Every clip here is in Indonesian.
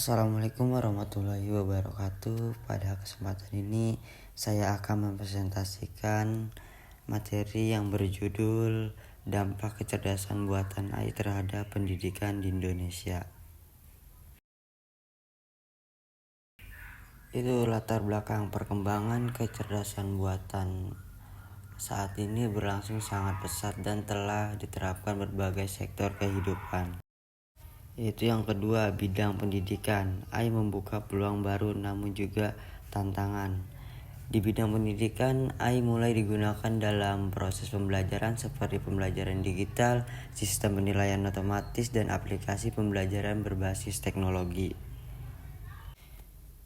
Assalamualaikum warahmatullahi wabarakatuh. Pada kesempatan ini saya akan mempresentasikan materi yang berjudul Dampak Kecerdasan Buatan AI terhadap Pendidikan di Indonesia. Itu latar belakang perkembangan kecerdasan buatan saat ini berlangsung sangat pesat dan telah diterapkan berbagai sektor kehidupan. Yaitu yang kedua, bidang pendidikan. AI membuka peluang baru namun juga tantangan. Di bidang pendidikan, AI mulai digunakan dalam proses pembelajaran seperti pembelajaran digital, sistem penilaian otomatis, dan aplikasi pembelajaran berbasis teknologi.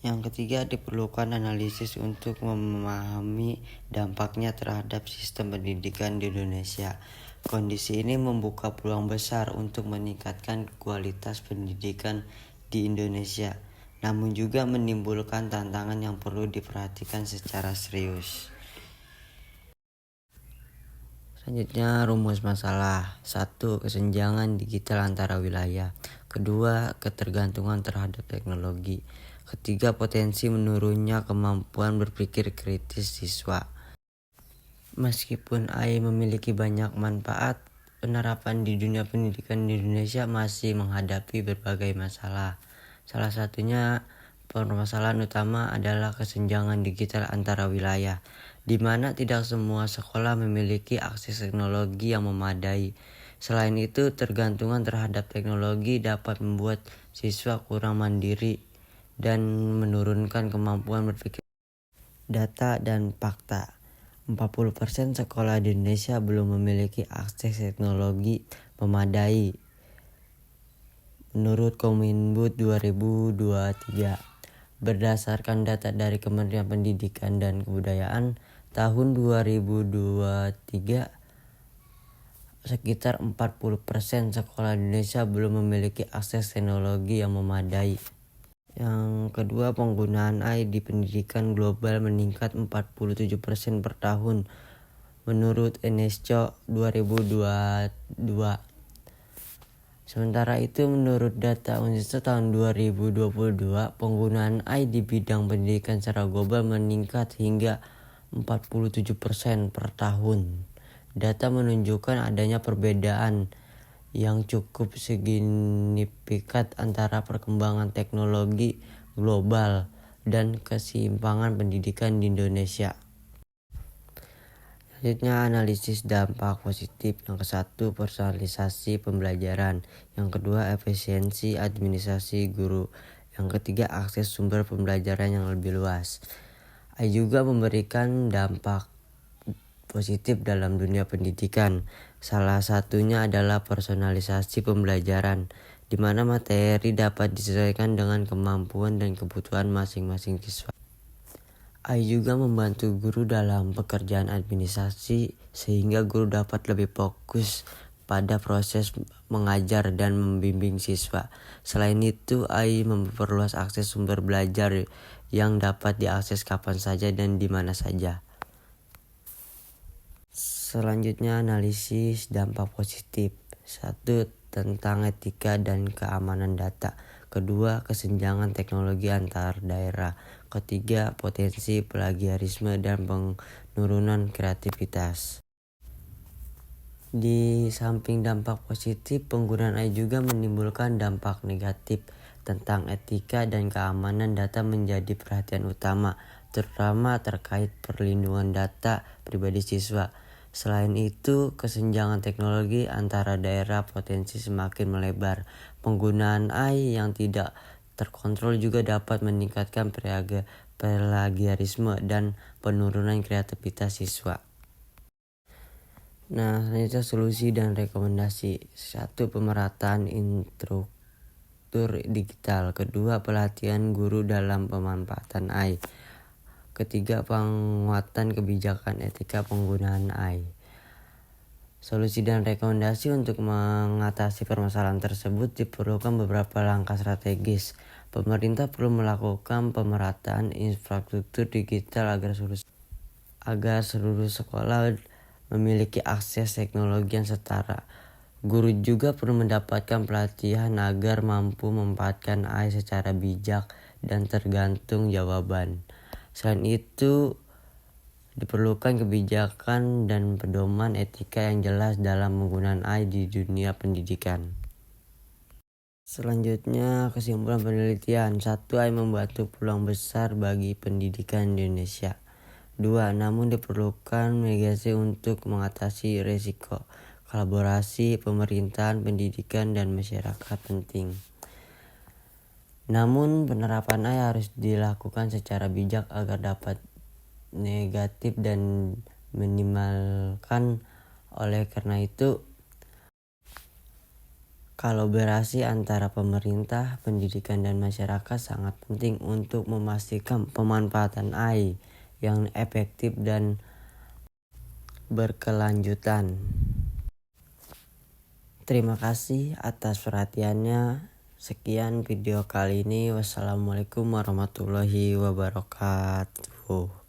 Yang ketiga, diperlukan analisis untuk memahami dampaknya terhadap sistem pendidikan di Indonesia. Kondisi ini membuka peluang besar untuk meningkatkan kualitas pendidikan di Indonesia, namun juga menimbulkan tantangan yang perlu diperhatikan secara serius. Selanjutnya, rumus masalah. 1. Kesenjangan digital antara wilayah. Kedua, ketergantungan terhadap teknologi. Ketiga, potensi menurunnya kemampuan berpikir kritis siswa. Meskipun AI memiliki banyak manfaat, penerapan di dunia pendidikan di Indonesia masih menghadapi berbagai masalah. Salah satunya permasalahan utama adalah kesenjangan digital antara wilayah, di mana tidak semua sekolah memiliki akses teknologi yang memadai. Selain itu, tergantungan terhadap teknologi dapat membuat siswa kurang mandiri dan menurunkan kemampuan berpikir data dan fakta. 40% sekolah di Indonesia belum memiliki akses teknologi memadai menurut Kominfo 2023. Berdasarkan data dari Kementerian Pendidikan dan Kebudayaan tahun 2023, sekitar 40% sekolah di Indonesia belum memiliki akses teknologi yang memadai. Yang kedua, penggunaan AI di pendidikan global meningkat 47% per tahun menurut UNESCO 2022. Sementara itu, menurut data UNESCO tahun 2022, penggunaan AI di bidang pendidikan secara global meningkat hingga 47% per tahun. Data menunjukkan adanya perbedaan yang cukup signifikan antara perkembangan teknologi global dan keseimbangan pendidikan di Indonesia. Selanjutnya, analisis dampak positif. Yang ke-1, personalisasi pembelajaran. Yang kedua, efisiensi administrasi guru. Yang ketiga, akses sumber pembelajaran yang lebih luas. AI juga memberikan dampak positif dalam dunia pendidikan. Salah satunya adalah personalisasi pembelajaran, di mana materi dapat disesuaikan dengan kemampuan dan kebutuhan masing-masing siswa. AI juga membantu guru dalam pekerjaan administrasi sehingga guru dapat lebih fokus pada proses mengajar dan membimbing siswa. Selain itu, AI memperluas akses sumber belajar yang dapat diakses kapan saja dan di mana saja. Selanjutnya, analisis dampak positif. 1. Tentang etika dan keamanan data. Kedua, kesenjangan teknologi antar daerah. Ketiga, potensi plagiarisme dan penurunan kreativitas. Di samping dampak positif, penggunaan AI juga menimbulkan dampak negatif. Tentang etika dan keamanan data menjadi perhatian utama, terutama terkait perlindungan data pribadi siswa. Selain itu, kesenjangan teknologi antara daerah potensi semakin melebar. Penggunaan AI yang tidak terkontrol juga dapat meningkatkan plagiarisme dan penurunan kreativitas siswa. Nah, selanjutnya solusi dan rekomendasi. 1. Pemerataan infrastruktur digital. Kedua, pelatihan guru dalam pemanfaatan AI. Ketiga, penguatan kebijakan etika penggunaan AI. Solusi dan rekomendasi. Untuk mengatasi permasalahan tersebut diperlukan beberapa langkah strategis. Pemerintah perlu melakukan pemerataan infrastruktur digital agar seluruh sekolah memiliki akses teknologi yang setara. Guru juga perlu mendapatkan pelatihan agar mampu memanfaatkan AI secara bijak dan tergantung jawaban. Selain itu, diperlukan kebijakan dan pedoman etika yang jelas dalam penggunaan AI di dunia pendidikan. Selanjutnya, kesimpulan penelitian. 1. AI membantu peluang besar bagi pendidikan di Indonesia. 2. Namun diperlukan mitigasi untuk mengatasi risiko. Kolaborasi pemerintahan, pendidikan, dan masyarakat penting. Namun penerapan AI harus dilakukan secara bijak agar dapat negatif dan minimalkan. Oleh karena itu, kolaborasi antara pemerintah, pendidikan, dan masyarakat sangat penting untuk memastikan pemanfaatan AI yang efektif dan berkelanjutan. Terima kasih atas perhatiannya. Sekian video kali ini. Wassalamualaikum warahmatullahi wabarakatuh.